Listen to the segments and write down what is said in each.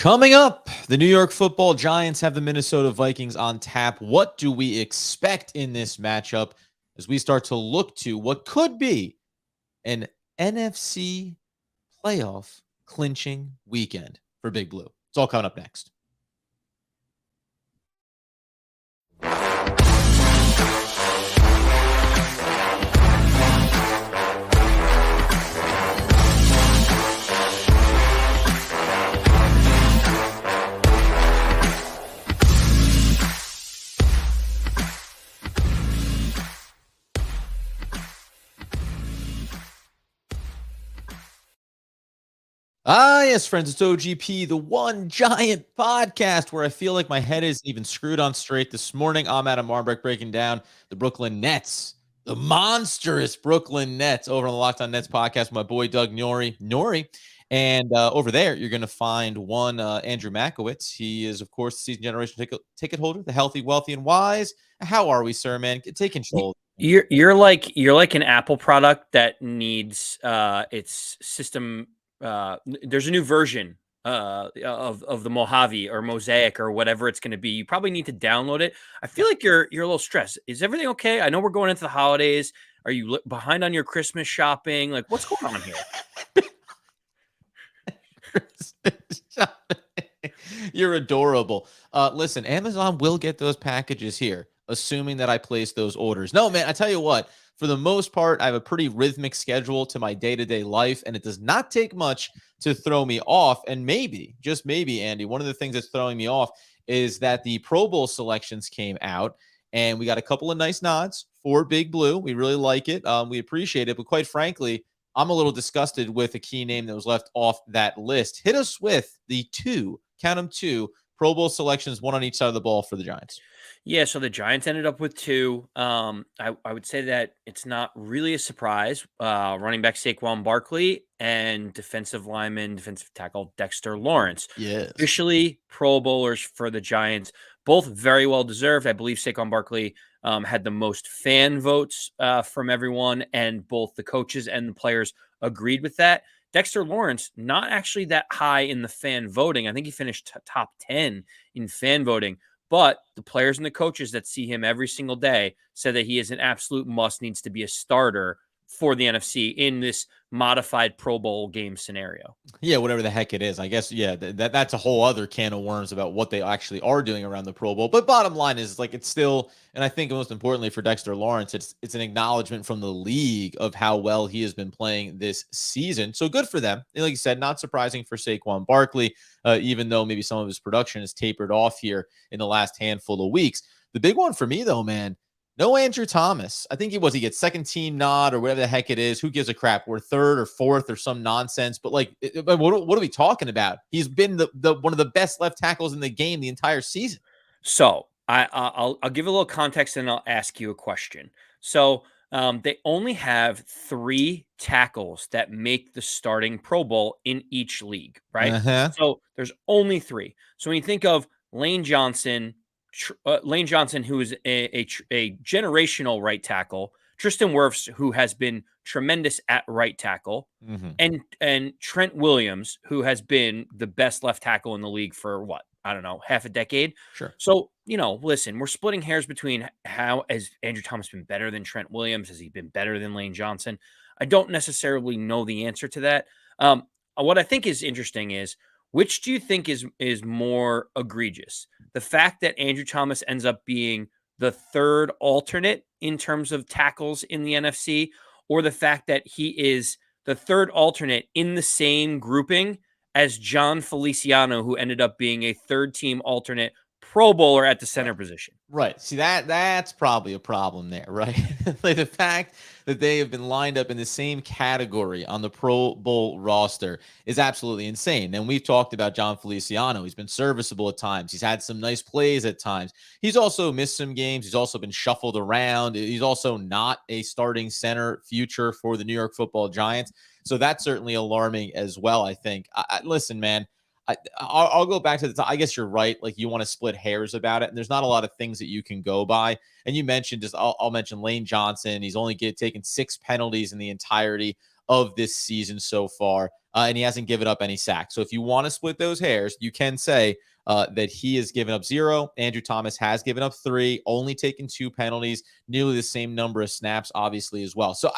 Coming up, the New York Football Giants have the Minnesota Vikings on tap. What do we expect in this matchup as we start to look to what could be an NFC playoff clinching weekend for Big Blue? It's all coming up next. Yes, friends, it's OGP, the one giant podcast where I feel like my head isn't even screwed on straight. This morning, I'm Adam Marbeck breaking down the Brooklyn Nets, the monstrous Brooklyn Nets over on the Locked On Nets podcast with my boy Doug Nori. And over there, you're going to find one Andrew Makowitz. He is, of course, the season generation ticket holder, the healthy, wealthy, and wise. How are we, sir, man? Take control. You're like an Apple product that needs its system. There's a new version of the Mojave or Mosaic or whatever it's going to be. You probably need to download it. I feel like you're a little stressed. Is everything okay? I know we're going into the holidays. Are you behind on your Christmas shopping? Like, what's going on here? You're adorable. Listen, Amazon will get those packages here, assuming that I place those orders. No, man, I tell you what, for the most part, I have a pretty rhythmic schedule to my day-to-day life, and it does not take much to throw me off. And maybe, just maybe, Andy, one of the things that's throwing me off is that the Pro Bowl selections came out, and we got a couple of nice nods for Big Blue. We really like it. We appreciate it. But quite frankly, I'm a little disgusted with a key name that was left off that list. Hit us with the count them two Pro Bowl selections, one on each side of the ball for the Giants. Yeah, so the Giants ended up with two. I would say that it's not really a surprise. Running back Saquon Barkley and defensive tackle Dexter Lawrence. Yes. Officially Pro Bowlers for the Giants. Both very well deserved. I believe Saquon Barkley had the most fan votes from everyone, and both the coaches and the players agreed with that. Dexter Lawrence, not actually that high in the fan voting. I think he finished top 10 in fan voting. But the players and the coaches that see him every single day said that he is an absolute must, needs to be a starter for the NFC in this modified Pro Bowl game scenario. Yeah, whatever the heck it is. I guess, yeah, that's a whole other can of worms about what they actually are doing around the Pro Bowl. But bottom line is, like, it's still, and I think most importantly for Dexter Lawrence, it's an acknowledgement from the league of how well he has been playing this season. So good for them. And like you said, not surprising for Saquon Barkley, even though maybe some of his production has tapered off here in the last handful of weeks. The big one for me, though, man, no Andrew Thomas. I think he gets second team nod or whatever the heck it is. Who gives a crap? We're third or fourth or some nonsense. But like, what are we talking about? He's been the one of the best left tackles in the game the entire season. So I'll give a little context and I'll ask you a question. So they only have 3 tackles that make the starting Pro Bowl in each league, right? Uh-huh. So there's only 3. So when you think of Lane Johnson, who is a generational right tackle, Tristan Wirfs, who has been tremendous at right tackle, and Trent Williams, who has been the best left tackle in the league for what? I don't know, half a decade. Sure. So, listen, we're splitting hairs between how has Andrew Thomas been better than Trent Williams? Has he been better than Lane Johnson? I don't necessarily know the answer to that. What I think is interesting is, which do you think is more egregious? The fact that Andrew Thomas ends up being the third alternate in terms of tackles in the NFC, or the fact that he is the third alternate in the same grouping as John Feliciano, who ended up being a third-team alternate Pro Bowler at the center position. Right. See, that's probably a problem there, right? Like the fact that they have been lined up in the same category on the Pro Bowl roster is absolutely insane. And we've talked about John Feliciano. He's been serviceable at times. He's had some nice plays at times. He's also missed some games. He's also been shuffled around. He's also not a starting center future for the New York Football Giants. So that's certainly alarming as well, I think. Listen, man, I'll go back to the top. I guess you're right. Like, you want to split hairs about it, and there's not a lot of things that you can go by. And you mentioned I'll mention Lane Johnson. He's only taken 6 penalties in the entirety of this season so far, and he hasn't given up any sacks. So if you want to split those hairs, you can say that he has given up 0. Andrew Thomas has given up 3, only taken 2 penalties, nearly the same number of snaps, obviously, as well. So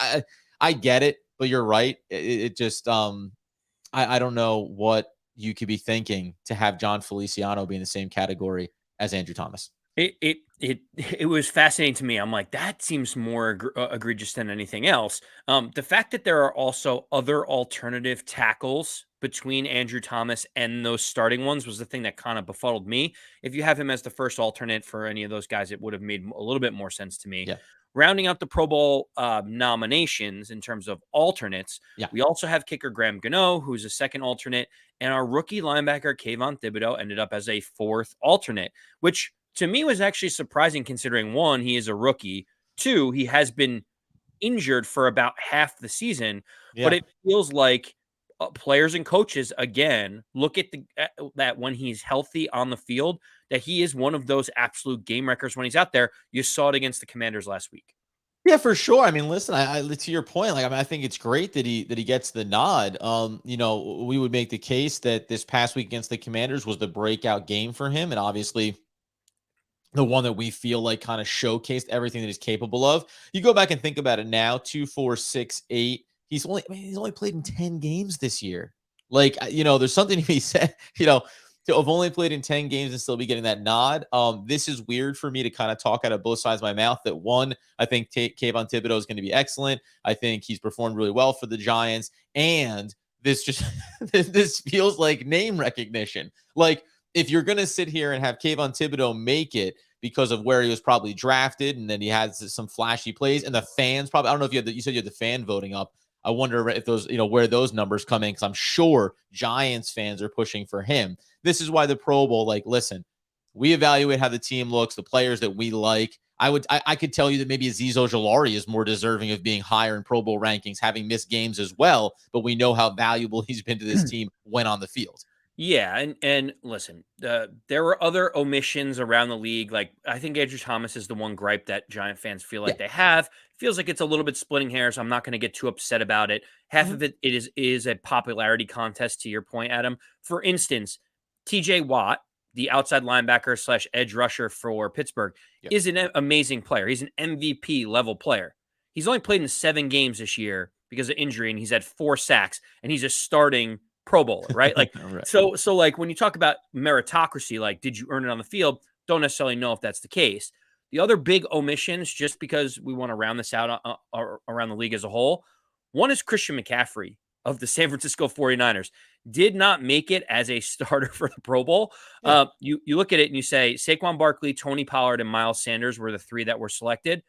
I get it, but you're right. It just I don't know what you could be thinking to have John Feliciano be in the same category as Andrew Thomas. It was fascinating to me. I'm like, that seems more egregious than anything else. The fact that there are also other alternative tackles between Andrew Thomas and those starting ones was the thing that kind of befuddled me. If you have him as the first alternate for any of those guys, it would have made a little bit more sense to me. Yeah. Rounding out the Pro Bowl nominations in terms of alternates, Yeah. we also have kicker Graham Gano, who's a second alternate, and our rookie linebacker Kayvon Thibodeau ended up as a fourth alternate, which to me was actually surprising considering 1, he is a rookie, 2, he has been injured for about half the season, but Yeah. it feels like players and coaches again look at that when he's healthy on the field, that he is one of those absolute game wreckers when he's out there. You saw it against the Commanders last week. Yeah, for sure. I mean, listen, I to your point, like I think it's great that he gets the nod. We would make the case that this past week against the Commanders was the breakout game for him, and obviously the one that we feel like kind of showcased everything that he's capable of. You go back and think about it now, 2, 4, 6, 8. He's only played in 10 games this year. Like, there's something to be said, to have only played in 10 games and still be getting that nod. This is weird for me to kind of talk out of both sides of my mouth. That one, I think Kayvon Thibodeau is going to be excellent. I think he's performed really well for the Giants. And this just this feels like name recognition. Like, if you're going to sit here and have Kayvon Thibodeau make it because of where he was probably drafted, and then he has some flashy plays, and the fans probably, I don't know if you said you had the fan voting up. I wonder if those, where those numbers come in, because I'm sure Giants fans are pushing for him. This is why the Pro Bowl, like, listen, we evaluate how the team looks, the players that we like. I could tell you that maybe Azeez Ojulari is more deserving of being higher in Pro Bowl rankings, having missed games as well, but we know how valuable he's been to this team when on the field. Yeah, and listen, there were other omissions around the league. Like I think Andrew Thomas is the one gripe that Giant fans feel Yeah. like they have. Feels like it's a little bit splitting hairs. I'm not going to get too upset about it. Half Mhm. of it is a popularity contest. To your point, Adam. For instance, T.J. Watt, the outside linebacker slash edge rusher for Pittsburgh, Yeah. is an amazing player. He's an MVP level player. He's only played in 7 games this year because of injury, and he's had 4 sacks, and he's a starting Pro Bowler, right? Like Right. so like when you talk about meritocracy, like did you earn it on the field? Don't necessarily know if that's the case. The other big omissions, just because we want to round this out around the league as a whole, one is Christian McCaffrey of the San Francisco 49ers did not make it as a starter for the Pro Bowl. Yeah. You look at it and you say Saquon Barkley, Tony Pollard, and Miles Sanders were the 3 that were selected.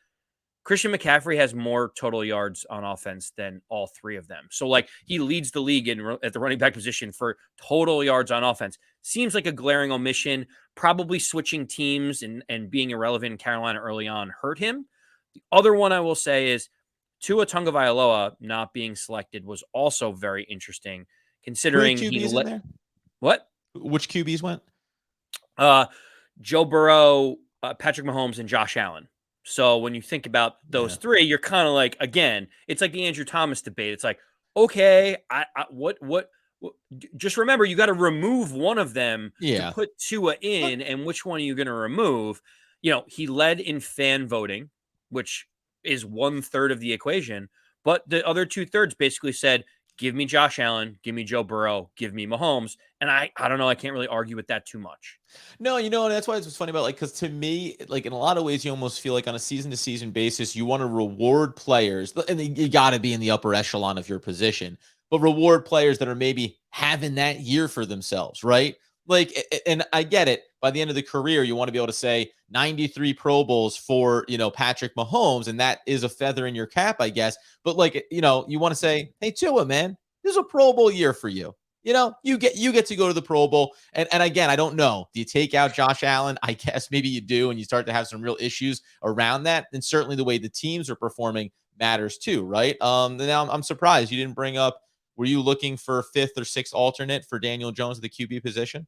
Christian McCaffrey has more total yards on offense than all 3 of them. So, like, he leads the league at the running back position for total yards on offense. Seems like a glaring omission. Probably switching teams and being irrelevant in Carolina early on hurt him. The other one I will say is Tua Tagovailoa not being selected was also very interesting, Who considering he QBs in let there? what Which QBs went? uh, Joe Burrow, Patrick Mahomes, and Josh Allen. So when you think about those Yeah. 3, you're kind of like, again, it's like the Andrew Thomas debate. It's like, okay, just remember, you got to remove one of them to Yeah. put Tua in, and which one are you going to remove? He led in fan voting, which is 1/3 of the equation, but the other 2/3 basically said, give me Josh Allen, give me Joe Burrow, give me Mahomes. And I don't know, I can't really argue with that too much. No, and that's why it's what's funny about, like, because to me, like, in a lot of ways, you almost feel like on a season to season basis, you want to reward players, and you got to be in the upper echelon of your position, but reward players that are maybe having that year for themselves, right? Like, and I get it. By the end of the career, you want to be able to say 93 Pro Bowls for, Patrick Mahomes, and that is a feather in your cap, I guess. But, like, you want to say, hey, Tua, man, this is a Pro Bowl year for you. You get to go to the Pro Bowl. And again, I don't know. Do you take out Josh Allen? I guess maybe you do, and you start to have some real issues around that. And certainly the way the teams are performing matters too, right? Now I'm surprised you didn't bring up. Were you looking for 5th or 6th alternate for Daniel Jones at the QB position?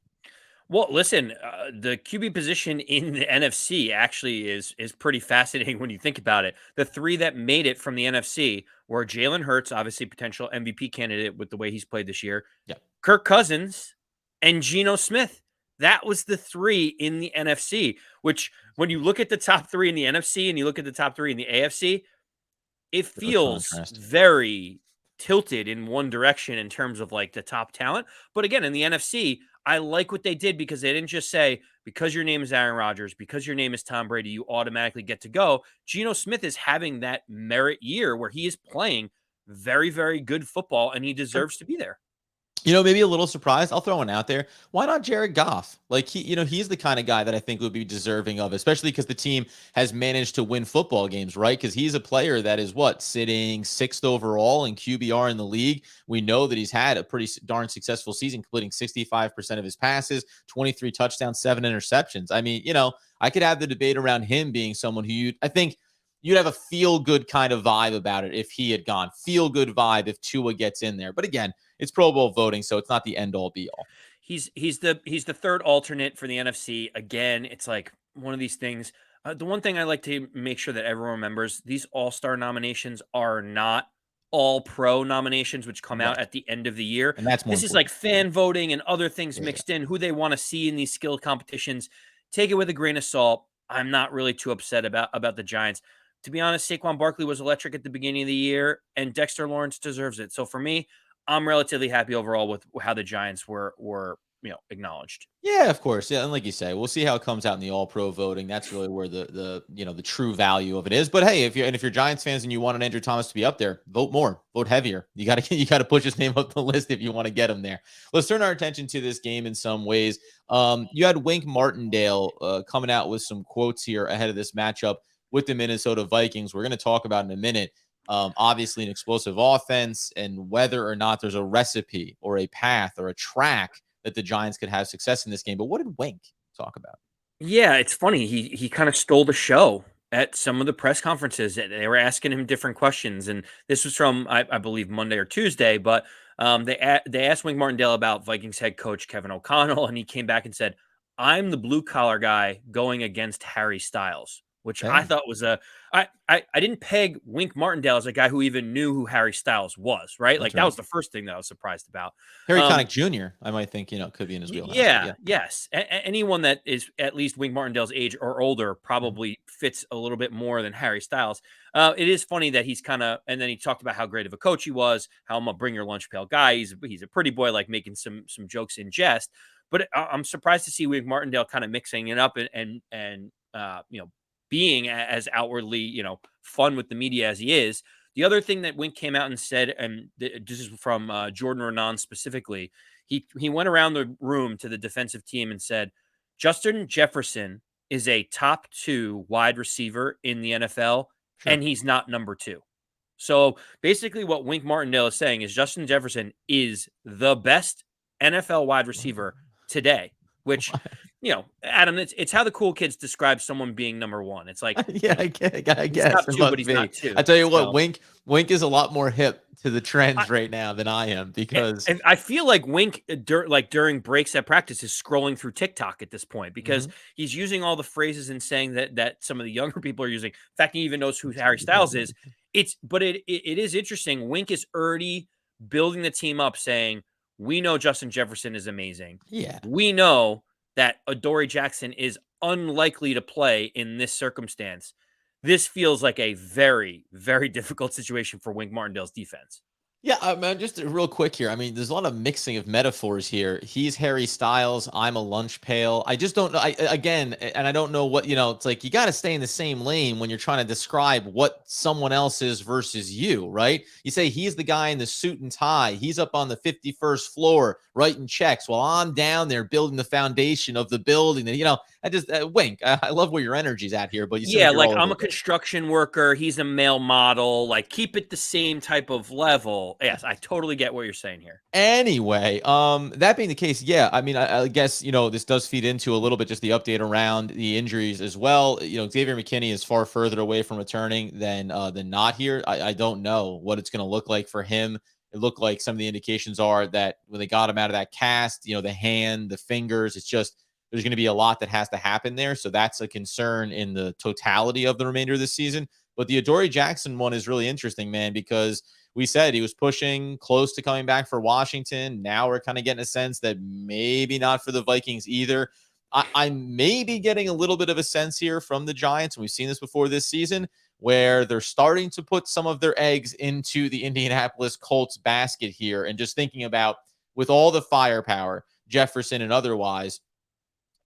Well, listen, the QB position in the NFC actually is pretty fascinating when you think about it. The three that made it from the NFC were Jalen Hurts, obviously potential MVP candidate with the way he's played this year, Yeah, Kirk Cousins, and Geno Smith. That was the three in the NFC, which when you look at the top three in the NFC and you look at the top three in the AFC, it stark feels contrast. very tilted in one direction in terms of like the top talent. But again, in the NFC, I like what they did because they didn't just say, because your name is Aaron Rodgers, because your name is Tom Brady, you automatically get to go. Geno Smith is having that merit year where he is playing very, very good football and he Sure. deserves to be there. Maybe a little surprised. I'll throw one out there. Why not Jared Goff? Like he's the kind of guy that I think would be deserving of, especially because the team has managed to win football games, right? Because he's a player that is sitting sixth overall in QBR in the league. We know that he's had a pretty darn successful season, completing 65% of his passes, 23 touchdowns, 7 interceptions. I mean, I could have the debate around him being someone who I think you'd have a feel good kind of vibe about it if he had gone. Feel good vibe if Tua gets in there. But again, it's Pro Bowl voting, so it's not the end all be all. He's the third alternate for the NFC. Again, it's like one of these things. The one thing I like to make sure that everyone remembers: these All Star nominations are not All Pro nominations, which come out Right. at the end of the year. And that's more This is like important. fan voting and other things Yeah, yeah. mixed in. Who they want to see in these skill competitions. Take it with a grain of salt. I'm not really too upset about the Giants. To be honest, Saquon Barkley was electric at the beginning of the year, and Dexter Lawrence deserves it. So for me, I'm relatively happy overall with how the Giants were acknowledged. Yeah, of course. Yeah, and like you say, we'll see how it comes out in the All Pro voting. That's really where the true value of it is. But hey, if you're Giants fans and you want an Andrew Thomas to be up there, vote more, vote heavier. You gotta push his name up the list if you want to get him there. Let's turn our attention to this game in some ways. You had Wink Martindale coming out with some quotes here ahead of this matchup with the Minnesota Vikings. We're going to talk about in a minute. Obviously, an explosive offense and whether or not there's a recipe or a path or a track that the Giants could have success in this game. But what did Wink talk about? Yeah, it's funny. He kind of stole the show at some of the press conferences. They were asking him different questions, and this was from I believe Monday or Tuesday. But they asked Wink Martindale about Vikings head coach Kevin O'Connell, and he came back and said, "I'm the blue collar guy going against Harry Styles," which I Okay, thought was a I didn't peg Wink Martindale as a guy who even knew who Harry Styles was, right? that's Like that right. was the first thing that I was surprised about. Harry Um, Connick Jr. I might think could be in his wheelhouse, but yeah, yeah. yes. Anyone that is at least Wink Martindale's age or older Mhm. probably fits a little bit more than Harry Styles. It is funny that he's kind of, and then he talked about how great of a coach he was, how I'm a bring your lunch pail guy. He's a pretty boy, like making some jokes in jest. But I'm surprised to see Wink Martindale kind of mixing it up and being as outwardly fun with the media as he is. The other thing that Wink came out and said, and this is from Jordan Renan specifically, he went around the room to the defensive team and said, Justin Jefferson is a top 2 wide receiver in the NFL, Sure. and he's not number 2. So basically, what Wink Martindale is saying is Justin Jefferson is the best NFL wide receiver today, which, Adam, it's how the cool kids describe someone being number 1. It's like, Yeah, I he's guess top it 2, but must he's not be. I 2. tell you what, So Wink is a lot more hip to the trends right now than I am because and I feel like Wink, during breaks at practice, is scrolling through TikTok at this point because Mhm. he's using all the phrases and saying that some of the younger people are using. In fact, he even knows who Harry Styles is. It is interesting. Wink is already building the team up, saying we know Justin Jefferson is amazing. Yeah. We know that Adoree Jackson is unlikely to play in this circumstance. This feels like a very, very difficult situation for Wink Martindale's defense. Yeah, man, just real quick here. I mean, there's a lot of mixing of metaphors here. He's Harry Styles. I'm a lunch pail. I just don't know. Again, and I don't know what, it's like you got to stay in the same lane when you're trying to describe what someone else is versus you, right? You say he's the guy in the suit and tie. He's up on the 51st floor writing checks while I'm down there building the foundation of the building. And, I just Wink. I love where your energy's at here, but you seem like Yeah, you're like all over I'm the a place. construction worker, he's a male model, like keep it the same type of level. Yes, I totally get what you're saying here. Anyway, that being the case, yeah, I mean, I guess this does feed into a little bit just the update around the injuries as well. Xavier McKinney is far further away from returning than not here. I don't know what it's going to look like for him It looked like some of the indications are that when they got him out of that cast, the hand, the fingers, it's just there's going to be a lot that has to happen there. So that's a concern in the totality of the remainder of the season. But the Adoree Jackson one is really interesting, man, because we said he was pushing close to coming back for Washington. Now we're kind of getting a sense that maybe not for the Vikings either. I may be getting a little bit of a sense here from the Giants, and we've seen this before this season, where they're starting to put some of their eggs into the Indianapolis Colts basket here, and just thinking about with all the firepower, Jefferson and otherwise,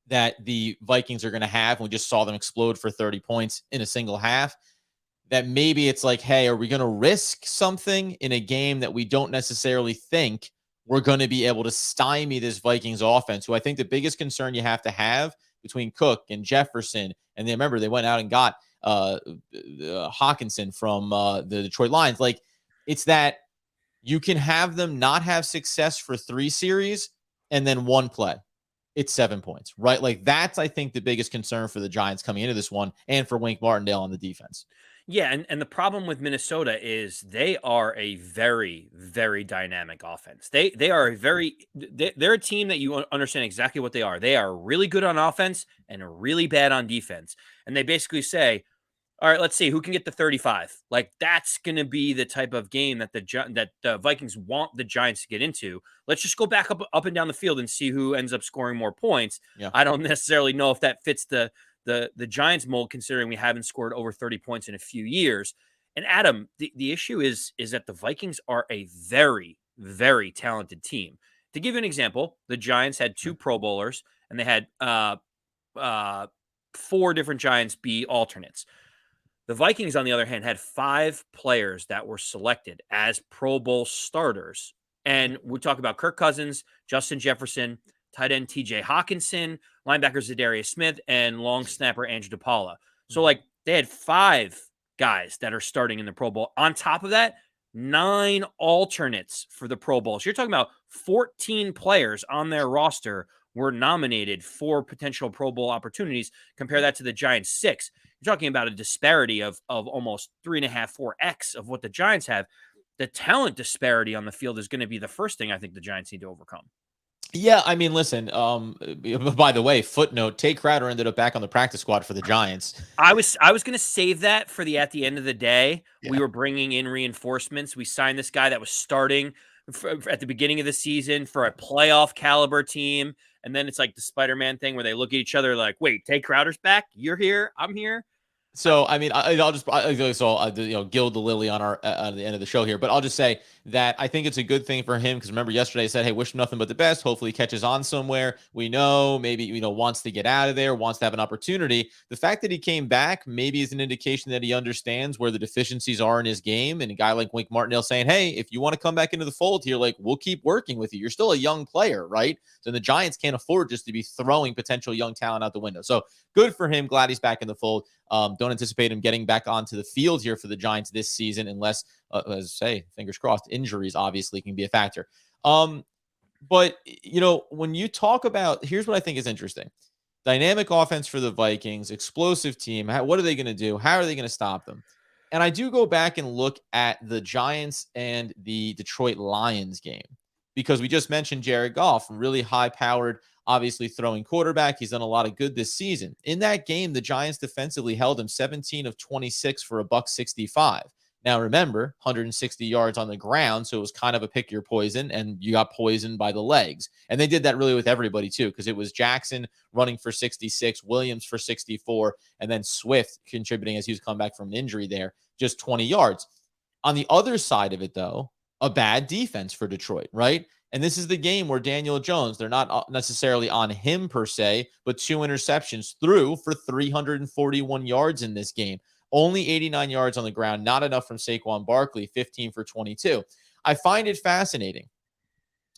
that the Vikings are going to have. We just saw them explode for 30 points in a single half. That maybe it's like, hey, are we going to risk something in a game that we don't necessarily think we're going to be able to stymie this Vikings offense, who I think the biggest concern you have to have between Cook and Jefferson, and then remember, they went out and got Hawkinson from the Detroit Lions. Like, it's that you can have them not have success for 3 series and then one play. It's 7 points, right? Like, that's, I think, the biggest concern for the Giants coming into this one, and for Wink Martindale on the defense. Yeah, and the problem with Minnesota is they are a very, very dynamic offense. They are a they're a team that you understand exactly what they are. They are really good on offense and really bad on defense. And they basically say, all right, let's see who can get the 35. Like, that's going to be the type of game that the Vikings want the Giants to get into. Let's just go back up and down the field and see who ends up scoring more points. Yeah. I don't necessarily know if that fits the Giants mold, considering we haven't scored over 30 points in a few years. And Adam, the issue is that the Vikings are a very, very talented team. To give you an example, the Giants had 2 Pro Bowlers, and they had 4 different Giants be alternates. The Vikings, on the other hand, had 5 players that were selected as Pro Bowl starters. And we talk about Kirk Cousins, Justin Jefferson, tight end TJ Hawkinson, linebacker Zadarius Smith, and long snapper Andrew DePaula. So, like, they had 5 guys that are starting in the Pro Bowl. On top of that, 9 alternates for the Pro Bowl. So you're talking about 14 players on their roster were nominated for potential Pro Bowl opportunities. Compare that to the Giants' 6. You're talking about a disparity of almost 3.5, 4x of what the Giants have. The talent disparity on the field is going to be the first thing I think the Giants need to overcome. Yeah, I mean, listen, by the way, footnote, Tay Crowder ended up back on the practice squad for the Giants. I was going to save that for at the end of the day. Yeah. We were bringing in reinforcements. We signed this guy that was starting at the beginning of the season for a playoff caliber team. And then it's like the Spider-Man thing where they look at each other like, wait, Tay Crowder's back? You're here? I'm here? So, I mean, I'll just gild the lily on our at the end of the show here, but I'll just say that I think it's a good thing for him, because remember yesterday I said, hey, wish him nothing but the best. Hopefully he catches on somewhere. We know maybe wants to get out of there, wants to have an opportunity. The fact that he came back maybe is an indication that he understands where the deficiencies are in his game, and a guy like Wink Martindale saying, hey, if you want to come back into the fold here, like, we'll keep working with you. You're still a young player, right? So the Giants can't afford just to be throwing potential young talent out the window. So good for him. Glad he's back in the fold. Don't anticipate him getting back onto the field here for the Giants this season, unless, as I say, fingers crossed, injuries obviously can be a factor. But, when you talk about, here's what I think is interesting. Dynamic offense for the Vikings, explosive team. What are they going to do? How are they going to stop them? And I do go back and look at the Giants and the Detroit Lions game, because we just mentioned Jared Goff, really high-powered, obviously throwing quarterback. He's done a lot of good this season. In that game, the Giants defensively held him 17 of 26 for $165. Now, remember, 160 yards on the ground, so it was kind of a pick your poison, and you got poisoned by the legs. And they did that really with everybody, too, because it was Jackson running for 66, Williams for 64, and then Swift contributing as he was coming back from an injury there, just 20 yards. On the other side of it, though, a bad defense for Detroit, right? And this is the game where Daniel Jones, they're not necessarily on him per se, but 2 interceptions, threw for 341 yards in this game. Only 89 yards on the ground, not enough from Saquon Barkley, 15 for 22. I find it fascinating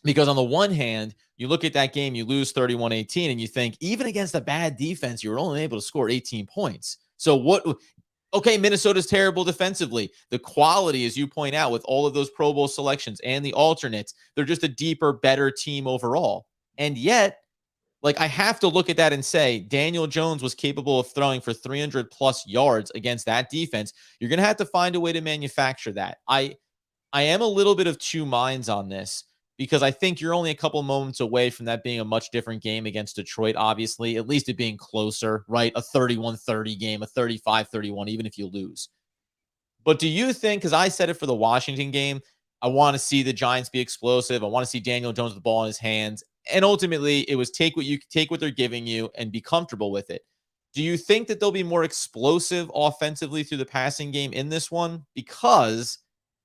because on the one hand, you look at that game, you lose 31-18, and you think, even against a bad defense, you were only able to score 18 points. So what? Okay, Minnesota's terrible defensively. The quality, as you point out, with all of those Pro Bowl selections and the alternates, they're just a deeper, better team overall. And yet, like, I have to look at that and say, Daniel Jones was capable of throwing for 300 plus yards against that defense. You're going to have to find a way to manufacture that. I'm I am a little bit of two minds on this because I think you're only a couple moments away from that being a much different game against Detroit, obviously, at least it being closer, right? A 31-30 game, a 35-31, even if you lose. But do you think, because I said it for the Washington game, I want to see the Giants be explosive. I want to see Daniel Jones with the ball in his hands. And ultimately, it was take what they're giving you and be comfortable with it. Do you think that they'll be more explosive offensively through the passing game in this one? Because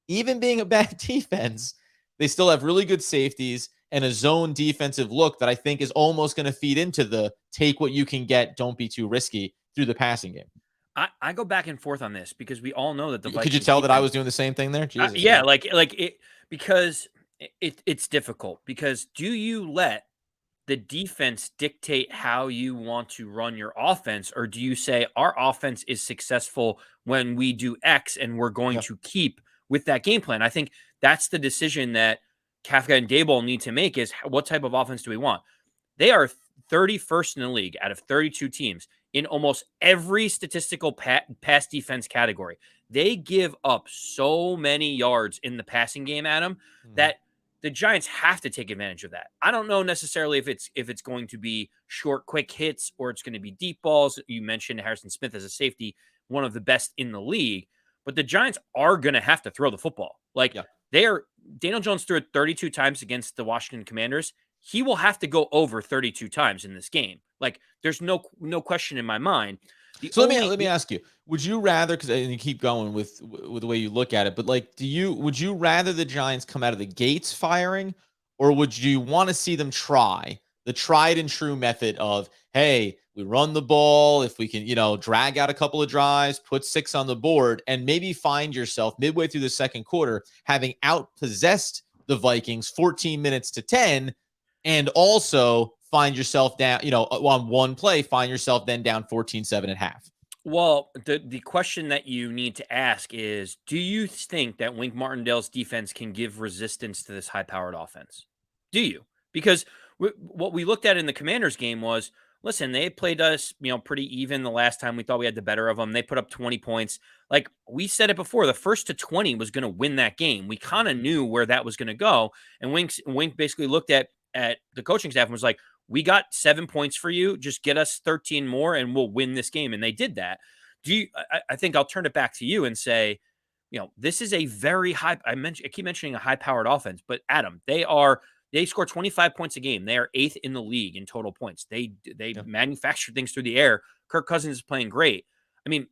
even being a bad defense, they still have really good safeties and a zone defensive look that I think is almost going to feed into the take what you can get, don't be too risky through the passing game. I go back and forth on this because we all know that the Could you Vikings tell that I was defense, doing the same thing there? Jesus, yeah, yeah. like it because it's difficult because do you let the defense dictate how you want to run your offense, or do you say our offense is successful when we do X and we're going Yeah. to keep with that game plan? I think that's the decision that Kafka and Dayball need to make is what type of offense do we want? They are 31st in the league out of 32 teams in almost every statistical pass defense category. They give up so many yards in the passing game, Adam, Mhm. that the Giants have to take advantage of that. I don't know necessarily if it's going to be short, quick hits or it's going to be deep balls. You mentioned Harrison Smith as a safety, one of the best in the league, but the Giants are going to have to throw the football. Like Yeah. they are. Daniel Jones threw it 32 times against the Washington Commanders. He will have to go over 32 times in this game. Like there's no question in my mind. The So only let me ask you: would you rather, because you keep going with the way you look at it, but like, would you rather the Giants come out of the gates firing, or would you want to see them try the tried and true method of, hey, we run the ball, if we can, drag out a couple of drives, put six on the board, and maybe find yourself midway through the second quarter having outpossessed the Vikings 14 minutes to 10, and also find yourself down, on one play, find yourself then down 14-7 at half. Well, the question that you need to ask is, do you think that Wink Martindale's defense can give resistance to this high-powered offense? Do you? Because what we looked at in the Commanders game was, listen, they played us, pretty even the last time we thought we had the better of them. They put up 20 points. Like we said it before, the first to 20 was going to win that game. We kind of knew where that was going to go, and Wink basically looked at the coaching staff and was like, we got 7 points for you. Just get us 13 more and we'll win this game. And they did that. I think I'll turn it back to you and say, this is a very high, I keep mentioning a high powered offense, but Adam, they score 25 points a game. They are 8th in the league in total points. They Yeah. manufacture things through the air. Kirk Cousins is playing great. I mean,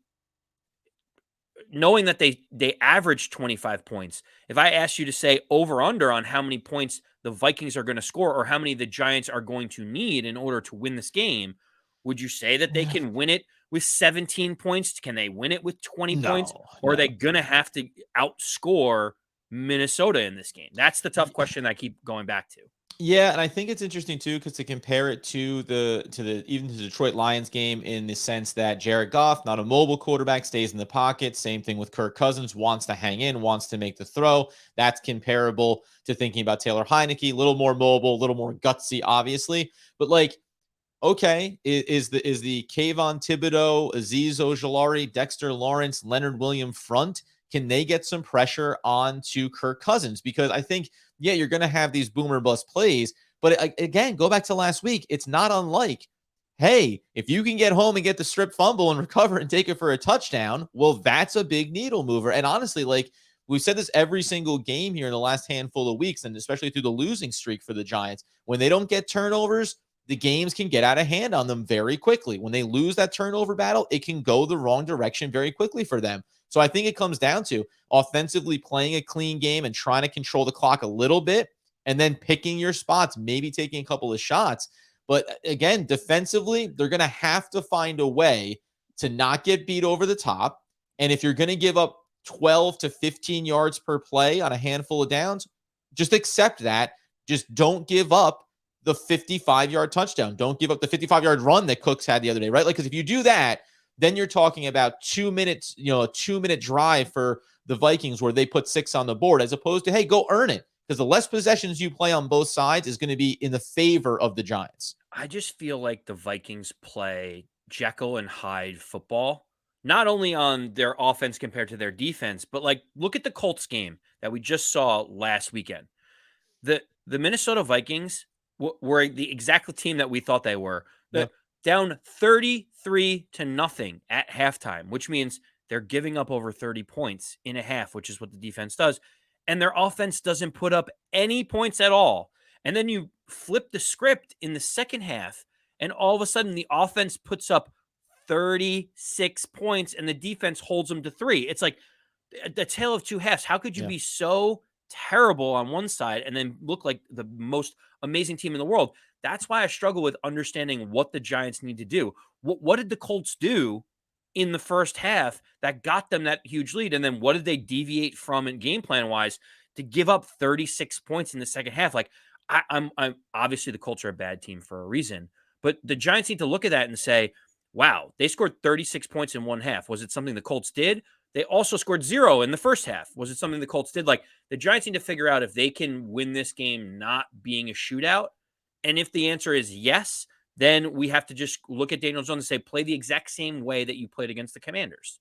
knowing that they average 25 points, if I asked you to say over under on how many points the Vikings are going to score or how many the Giants are going to need in order to win this game, would you say that they can win it with 17 points? Can they win it with 20 points? No, Or are they no. going to have to outscore Minnesota in this game? That's the tough question I keep going back to. Yeah, and I think it's interesting too because to compare it to the even to the Detroit Lions game in the sense that Jared Goff, not a mobile quarterback, stays in the pocket. Same thing with Kirk Cousins, wants to hang in, wants to make the throw. That's comparable to thinking about Taylor Heineke, a little more mobile, a little more gutsy, obviously. But like, okay, is the Kayvon Thibodeau, Aziz Ojolari, Dexter Lawrence, Leonard William front? Can they get some pressure onto Kirk Cousins? Because I think, yeah, you're going to have these boomer bust plays, but again, go back to last week. It's not unlike, hey, if you can get home and get the strip fumble and recover and take it for a touchdown, well, that's a big needle mover. And honestly, like we've said this every single game here in the last handful of weeks, and especially through the losing streak for the Giants, when they don't get turnovers, the games can get out of hand on them very quickly. When they lose that turnover battle, it can go the wrong direction very quickly for them. So I think it comes down to offensively playing a clean game and trying to control the clock a little bit and then picking your spots, maybe taking a couple of shots. But again, defensively, they're going to have to find a way to not get beat over the top. And if you're going to give up 12 to 15 yards per play on a handful of downs, just accept that. Just don't give up the 55-yard touchdown. Don't give up the 55-yard run that Cooks had the other day, right? Like, because if you do that, then you're talking about 2 minutes, a 2-minute drive for the Vikings where they put 6 on the board, as opposed to, hey, go earn it. Because the less possessions you play on both sides is going to be in the favor of the Giants. I just feel like the Vikings play Jekyll and Hyde football, not only on their offense compared to their defense, but like look at the Colts game. that we just saw last weekend. The Minnesota Vikings were the exact team that we thought they were. Yeah. Down 33 to nothing at halftime, which means they're giving up over 30 points in a half, which is what the defense does. And their offense doesn't put up any points at all. And then you flip the script in the second half, and all of a sudden the offense puts up 36 points and the defense holds them to 3. It's like the tale of two halves. How could you Yeah. be so terrible on one side and then look like the most amazing team in the world? That's why I struggle with understanding what the Giants need to do. What did the Colts do in the first half that got them that huge lead? And then what did they deviate from in game plan wise to give up 36 points in the second half? Like, I'm obviously the Colts are a bad team for a reason, but the Giants need to look at that and say, wow, they scored 36 points in one half. Was it something the Colts did? They also scored 0 in the first half. Was it something the Colts did? Like, the Giants need to figure out if they can win this game not being a shootout. And if the answer is yes, then we have to just look at Daniel Jones and say, play the exact same way that you played against the Commanders.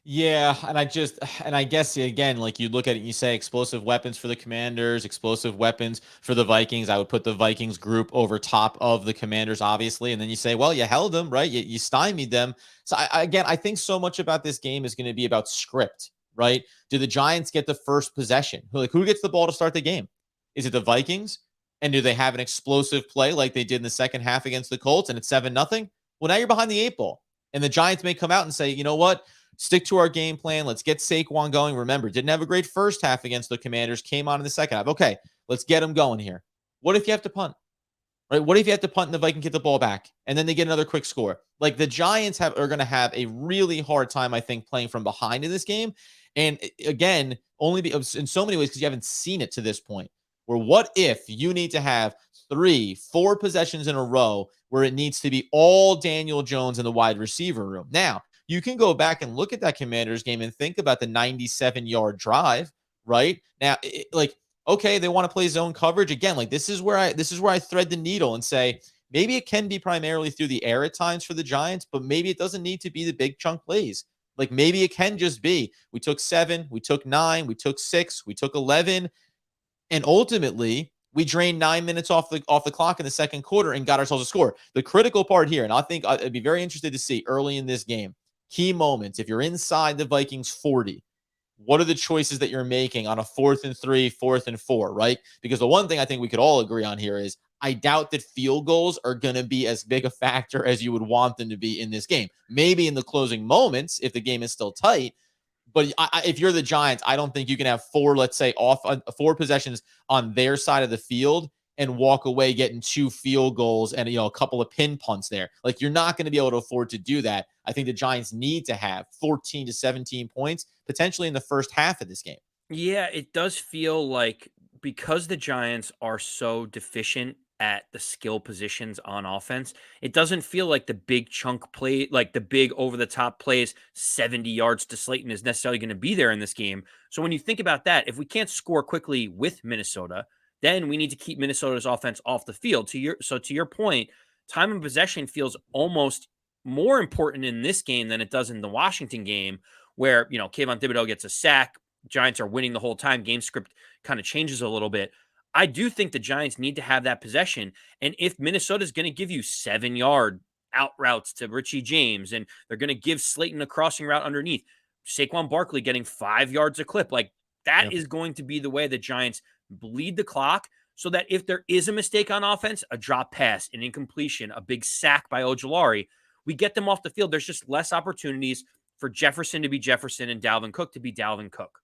Yeah, and I guess again, like you look at it and you say explosive weapons for the Commanders, explosive weapons for the Vikings. I would put the Vikings group over top of the Commanders, obviously. And then you say, well, you held them, right? You stymied them. So again, I think so much about this game is going to be about script, right? Do the Giants get the first possession? Who gets the ball to start the game? Is it the Vikings? And do they have an explosive play like they did in the second half against the Colts and it's 7-0? Well, now you're behind the 8 ball. And the Giants may come out and say, you know what? Stick to our game plan. Let's get Saquon going. Remember, didn't have a great first half against the Commanders, came on in the second half. Okay, let's get them going here. What if you have to punt? Right? What if you have to punt and the Vikings get the ball back and then they get another quick score? Like the Giants are going to have a really hard time, I think, playing from behind in this game. And again, only in so many ways because you haven't seen it to this point. Where what if you need to have 3, 4 possessions in a row where it needs to be all Daniel Jones in the wide receiver room? Now, you can go back and look at that Commanders game and think about the 97-yard drive, right? Now, like, okay, they want to play zone coverage again. Like this is where I thread the needle and say maybe it can be primarily through the air at times for the Giants, but maybe it doesn't need to be the big chunk plays. Like maybe it can just be we took 7, we took 9, we took 6, we took 11, and ultimately we drained 9 minutes off the clock in the second quarter and got ourselves a score. The critical part here, and I think I'd be very interested to see early in this game, key moments. If you're inside the Vikings 40, what are the choices that you're making on a 4th and 3, 4th and 4, right? Because the one thing I think we could all agree on here is I doubt that field goals are going to be as big a factor as you would want them to be in this game. Maybe in the closing moments, if the game is still tight. But if you're the Giants, I don't think you can have 4, let's say, 4 possessions on their side of the field and walk away getting 2 field goals and a couple of pin punts there. Like you're not going to be able to afford to do that. I think the Giants need to have 14 to 17 points potentially in the first half of this game. Yeah, it does feel like because the Giants are so deficient at the skill positions on offense, it doesn't feel like the big chunk play, like the big over the top plays, 70 yards to Slayton is necessarily going to be there in this game. So when you think about that, if we can't score quickly with Minnesota, then we need to keep Minnesota's offense off the field. To your point, time and possession feels almost more important in this game than it does in the Washington game, where Kayvon Thibodeau gets a sack. Giants are winning the whole time. Game script kind of changes a little bit. I do think the Giants need to have that possession. And if Minnesota is going to give you 7-yard out routes to Richie James, and they're going to give Slayton a crossing route underneath, Saquon Barkley getting 5 yards a clip, like that Yeah. is going to be the way the Giants bleed the clock. So that if there is a mistake on offense, a drop pass, an incompletion, a big sack by Ojulari, we get them off the field. There's just less opportunities for Jefferson to be Jefferson and Dalvin Cook to be Dalvin Cook.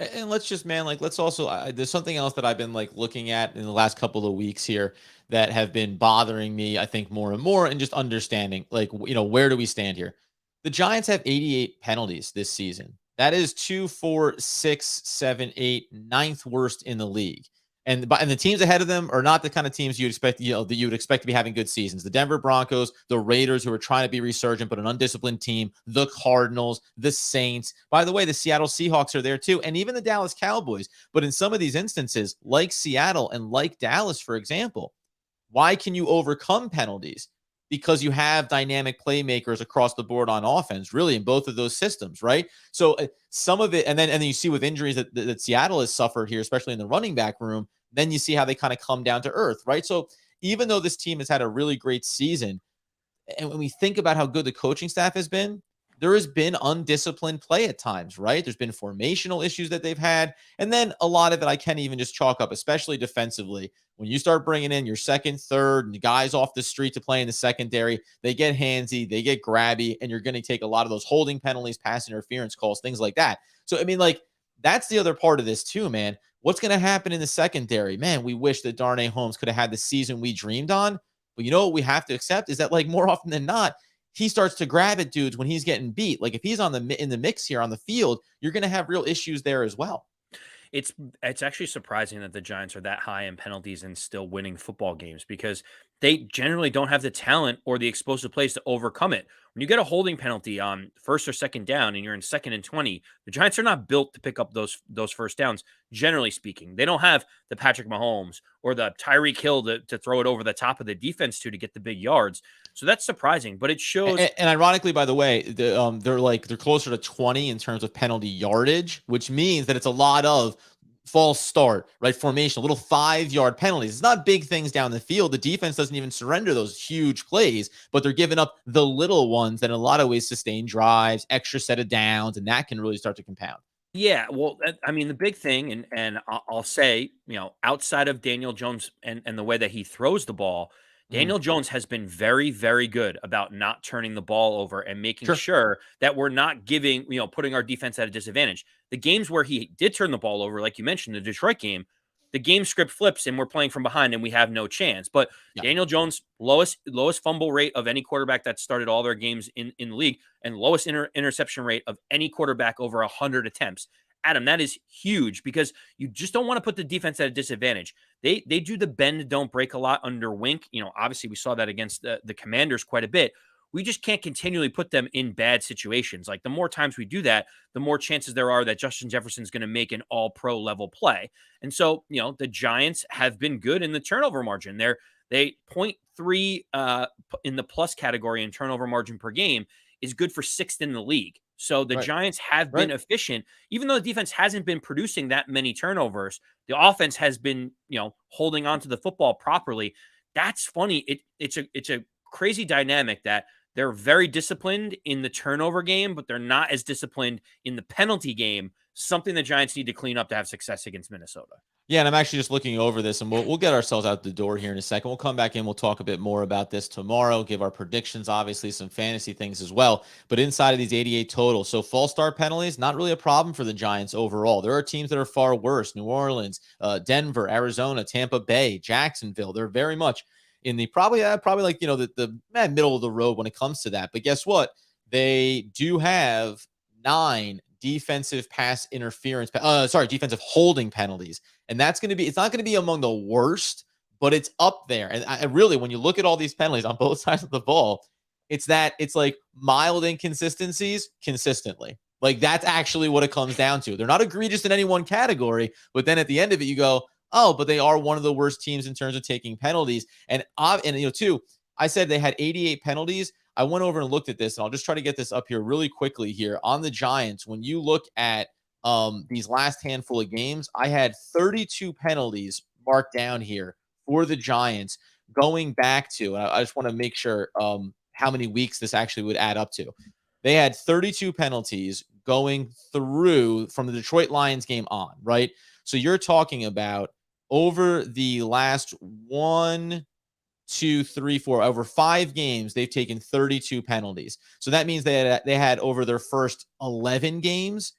And let's just, man, like, let's also, there's something else that I've been like looking at in the last couple of weeks here that have been bothering me, I think, more and more, and just understanding, like, where do we stand here? The Giants have 88 penalties this season. That is 2, 4, 6, 7, 8, ninth worst in the league. And the teams ahead of them are not the kind of teams you expect, that you would expect to be having good seasons. The Denver Broncos, the Raiders, who are trying to be resurgent, but an undisciplined team, the Cardinals, the Saints. By the way, the Seattle Seahawks are there too, and even the Dallas Cowboys. But in some of these instances, like Seattle and like Dallas, for example, why can you overcome penalties? because you have dynamic playmakers across the board on offense, really in both of those systems, right? So some of it, and then you see with injuries that Seattle has suffered here, especially in the running back room, then you see how they kind of come down to earth, right? So even though this team has had a really great season, and when we think about how good the coaching staff has been, there has been undisciplined play at times, right? There's been formational issues that they've had. And then a lot of it I can't even just chalk up, especially defensively. When you start bringing in your second, third, and guys off the street to play in the secondary, they get handsy, they get grabby, and you're going to take a lot of those holding penalties, pass interference calls, things like that. So, I mean, like, that's the other part of this too, man. What's going to happen in the secondary? Man, we wish that Darnay Holmes could have had the season we dreamed on. But you know what we have to accept is that, like, more often than not, he starts to grab at dudes when he's getting beat. Like, if he's in the mix here on the field, you're going to have real issues there as well. It's actually surprising that the Giants are that high in penalties and still winning football games because they generally don't have the talent or the explosive plays to overcome it. When you get a holding penalty on first or second down and you're in second and 20, the Giants are not built to pick up those first downs, generally speaking. They don't have the Patrick Mahomes or the Tyreek Hill to throw it over the top of the defense to get the big yards. So that's surprising, but it shows. And ironically, by the way, they're closer to 20 in terms of penalty yardage, which means that it's a lot of false start, right? Formation, a little 5-yard penalties. It's not big things down the field. The defense doesn't even surrender those huge plays, but they're giving up the little ones that in a lot of ways sustain drives, extra set of downs, and that can really start to compound. Yeah, well, I mean, the big thing, and I'll say, outside of Daniel Jones and the way that he throws the ball, Mm, Daniel Jones has been very, very good about not turning the ball over and making sure. sure that we're not putting our defense at a disadvantage. The games where he did turn the ball over, like you mentioned, the Detroit game, the game script flips and we're playing from behind and we have no chance. But Yeah. Daniel Jones, lowest fumble rate of any quarterback that started all their games in the league, and lowest interception rate of any quarterback over 100 attempts. Adam, that is huge because you just don't want to put the defense at a disadvantage. They do the bend don't break a lot under Wink. Obviously we saw that against the Commanders quite a bit. We just can't continually put them in bad situations. Like the more times we do that, the more chances there are that Justin Jefferson's going to make an all-pro level play. And so, the Giants have been good in the turnover margin. They 0.3 in the plus category in turnover margin per game is good for sixth in the league. So the Right. Giants have been Right. efficient, even though the defense hasn't been producing that many turnovers. The offense has been, holding on to the football properly. That's funny. It's a crazy dynamic that they're very disciplined in the turnover game, but they're not as disciplined in the penalty game. Something the Giants need to clean up to have success against Minnesota. Yeah, and I'm actually just looking over this, and we'll get ourselves out the door here in a second. We'll come back in. We'll talk a bit more about this tomorrow. Give our predictions, obviously, some fantasy things as well. But inside of these 88 total, so false start penalties not really a problem for the Giants overall. There are teams that are far worse: New Orleans, Denver, Arizona, Tampa Bay, Jacksonville. They're very much in the probably like the middle of the road when it comes to that. But guess what? They do have 9 defensive pass interference. Defensive holding penalties. And it's not going to be among the worst, but it's up there. And I really, when you look at all these penalties on both sides of the ball, it's like mild inconsistencies consistently. Like that's actually what it comes down to. They're not egregious in any one category, but then at the end of it, you go, oh, but they are one of the worst teams in terms of taking penalties. And too, I said they had 88 penalties. I went over and looked at this, and I'll just try to get this up here really quickly here on the Giants. When you look at these last handful of games, I had 32 penalties marked down here for the Giants going back to, and I just want to make sure how many weeks this actually would add up to. They had 32 penalties going through from the Detroit Lions game on, right? So you're talking about over the last 1, 2, 3, 4, over 5 games, they've taken 32 penalties. So that means they had over their first 11 games,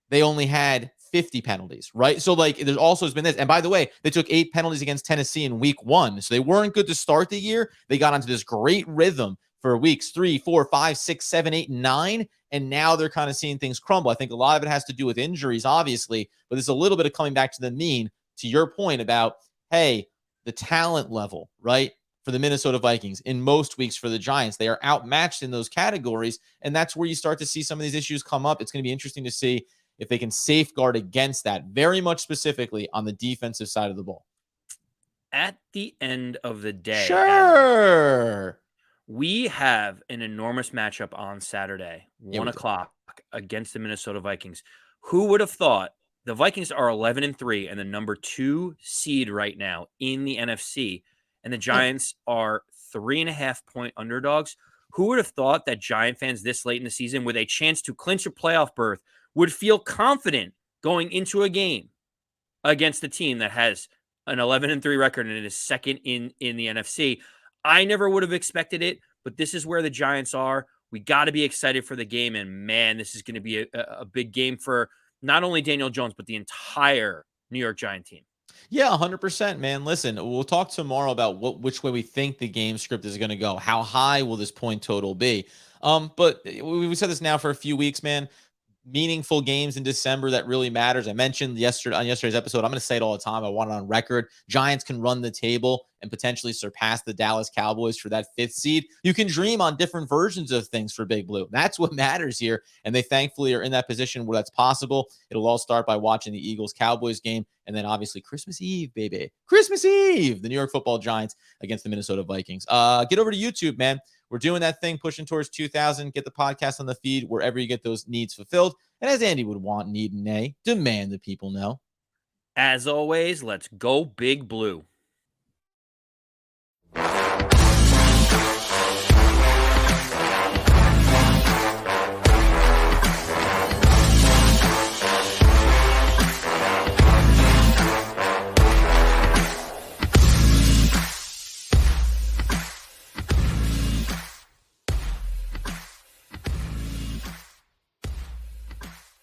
they only had 50 penalties, right? So like there's also been this. And by the way, they took 8 penalties against Tennessee in week 1. So they weren't good to start the year. They got onto this great rhythm for weeks 3, 4, 5, 6, 7, 8, 9. And now they're kind of seeing things crumble. I think a lot of it has to do with injuries, obviously, but there's a little bit of coming back to the mean, to your point about, hey, the talent level, right? For the Minnesota Vikings in most weeks for the Giants. They are outmatched in those categories. And that's where you start to see some of these issues come up. It's going to be interesting to see if they can safeguard against that, very much specifically on the defensive side of the ball. At the end of the day, Adam, Sure. We have an enormous matchup on Saturday, Yeah, 1 we do. o'clock against the Minnesota Vikings. Who would have thought the Vikings are 11-3 and the number 2 seed right now in the NFC, and the Yeah. Giants are 3.5-point underdogs? Who would have thought that Giant fans this late in the season with a chance to clinch a playoff berth would feel confident going into a game against a team that has an 11-3 record and it is second in the NFC? I never would have expected it, but this is where the Giants are. We got to be excited for the game, and man, this is going to be a big game for not only Daniel Jones but the entire New York Giant team. Yeah, 100%, man. Listen, we'll talk tomorrow about which way we think the game script is going to go. How high will this point total be? But we said this now for a few weeks, man. Meaningful games in December that really matters. I mentioned yesterday on yesterday's episode, I'm going to say it all the time. I want it on record. Giants can run the table and potentially surpass the Dallas Cowboys for that 5th seed. You can dream on different versions of things for Big Blue. That's what matters here. And they thankfully are in that position where that's possible. It'll all start by watching the Eagles Cowboys game. And then obviously Christmas Eve, baby. Christmas Eve, the New York Football Giants against the Minnesota Vikings. Get over to YouTube, man. We're doing that thing, pushing towards 2,000. Get the podcast on the feed wherever you get those needs fulfilled. And as Andy would want, need, and a demand that people know. As always, let's go Big Blue.